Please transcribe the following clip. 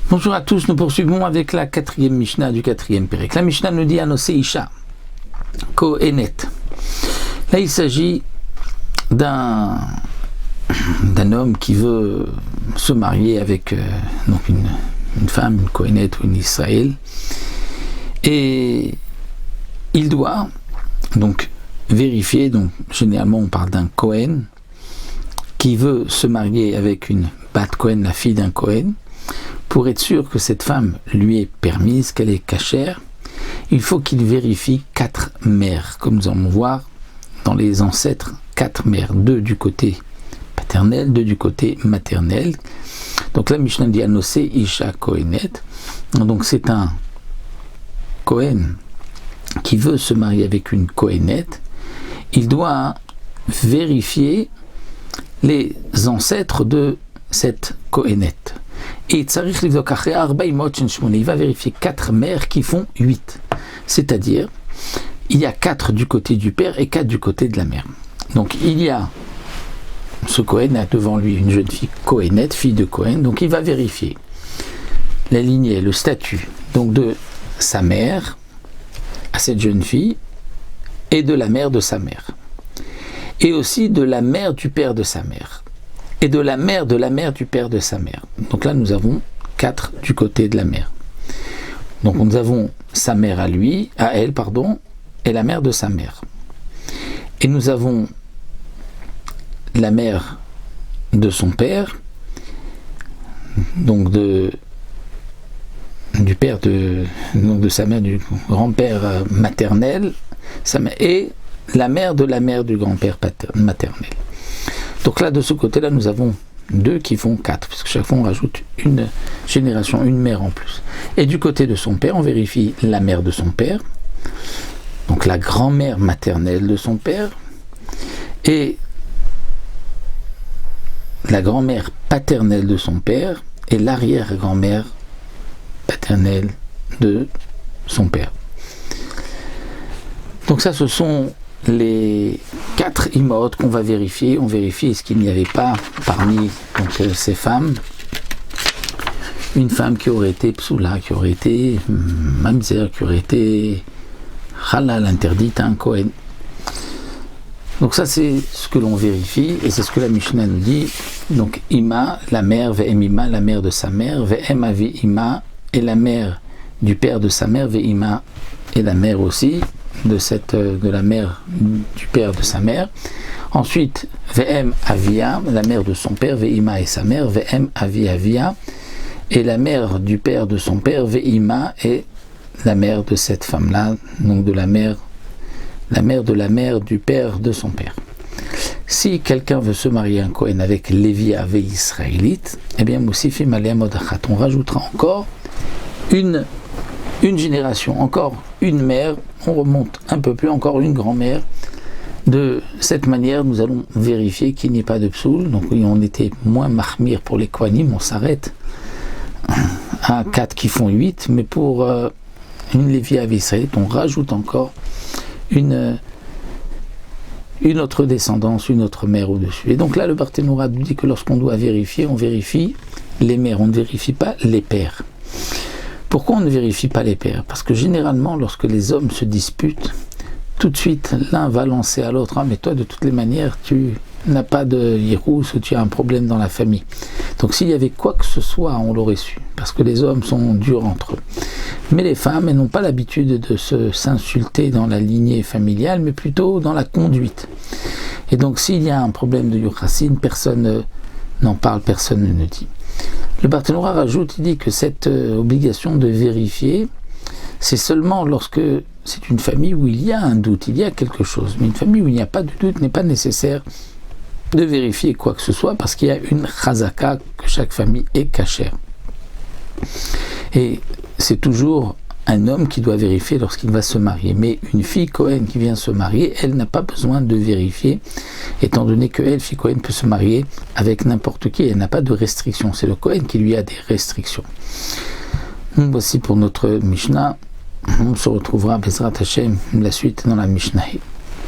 Bonjour à tous, nous poursuivons avec la 4e Mishnah du 4e Pérek. La Mishnah nous dit Anose Isha, Kohenet. Là, il s'agit d'un homme qui veut se marier avec donc une femme, une Kohenet ou une Israël. Et il doit donc vérifier, donc généralement on parle d'un Kohen, qui veut se marier avec une Bat Kohen, la fille d'un Kohen. Pour être sûr que cette femme lui est permise, qu'elle est cachère, il faut qu'il vérifie 4 mères, comme nous allons voir dans les ancêtres, 4 mères, 2 du côté paternel, 2 du côté maternel. Donc la Mishnah dit Anose Isha Kohenet. Donc c'est un Kohen qui veut se marier avec une Kohenet. Il doit vérifier les ancêtres de cette Kohenet. Et il va vérifier 4 mères qui font 8. C'est-à-dire, il y a 4 du côté du père et 4 du côté de la mère. Donc il y a ce Kohen a devant lui une jeune fille Kohenet, fille de Kohen. Donc il va vérifier la lignée, le statut donc de sa mère à cette jeune fille et de la mère de sa mère. Et aussi de la mère du père de sa mère. Et de la mère du père de sa mère. Donc là, nous avons 4 du côté de la mère. Donc nous avons sa mère à elle, et la mère de sa mère. Et nous avons la mère de son père, donc du père de sa mère, du grand-père maternel, et la mère du grand-père maternel. Donc là, de ce côté-là, nous avons 2 qui font 4, parce que chaque fois on rajoute une génération, une mère en plus. Et du côté de son père, on vérifie la mère de son père, donc la grand-mère maternelle de son père, et la grand-mère paternelle de son père, et l'arrière-grand-mère paternelle de son père. Donc ça, ce sont les 4 imaot qu'on va vérifier. On vérifie est-ce qu'il n'y avait pas parmi ces femmes une femme qui aurait été psoula, qui aurait été mamzer, qui aurait été halal, interdite à un Kohen. Donc ça, c'est ce que l'on vérifie et c'est ce que la Mishnah nous dit. Donc Ima, la mère, Ve'em Ima, la mère de sa mère, Ve'em Avi Ima, et la mère du père de sa mère, Ve'ima, et la mère aussi de la mère du père de sa mère. Ensuite, Ve'em Avia, la mère de son père, Ve'ima et sa mère, Ve'em Avi Avia, et la mère du père de son père, Ve'ima, et la mère de cette femme-là, donc de la mère de la mère du père de son père. Si quelqu'un veut se marier un Kohen avec Lévi Ave israélite, eh bien, Moussifim Alem Odachat, on rajoutera encore une génération, encore une mère, on remonte un peu plus, encore une grand-mère. De cette manière, nous allons vérifier qu'il n'y ait pas de psoul. Donc oui, on était moins mahmir pour les kohanim, on s'arrête à 4 qui font 8, mais pour une Lévi Ave israélite, on rajoute encore une autre descendance, une autre mère au-dessus. Et donc là, le Barthénoura nous dit que lorsqu'on doit vérifier, on vérifie les mères, on ne vérifie pas les pères. Pourquoi on ne vérifie pas les pères? Parce que généralement, lorsque les hommes se disputent, tout de suite, l'un va lancer à l'autre, mais toi, de toutes les manières, tu n'as pas de hirous ou tu as un problème dans la famille. Donc s'il y avait quoi que ce soit, on l'aurait su, parce que les hommes sont durs entre eux. Mais les femmes, elles n'ont pas l'habitude de s'insulter dans la lignée familiale, mais plutôt dans la conduite. Et donc s'il y a un problème de yuchassin, personne n'en parle, personne ne le dit. Le Barthénoura rajoute, il dit que cette obligation de vérifier, c'est seulement lorsque c'est une famille où il y a un doute, il y a quelque chose. Mais une famille où il n'y a pas de doute n'est pas nécessaire de vérifier quoi que ce soit, parce qu'il y a une chazaka, que chaque famille est cachère. Et c'est toujours un homme qui doit vérifier lorsqu'il va se marier. Mais une fille Kohen qui vient se marier, elle n'a pas besoin de vérifier, étant donné qu'elle, fille Kohen, peut se marier avec n'importe qui. Elle n'a pas de restrictions. C'est le Kohen qui lui a des restrictions. Voici pour notre Mishnah. On se retrouvera, Bezrat Hashem, la suite dans la Mishnah.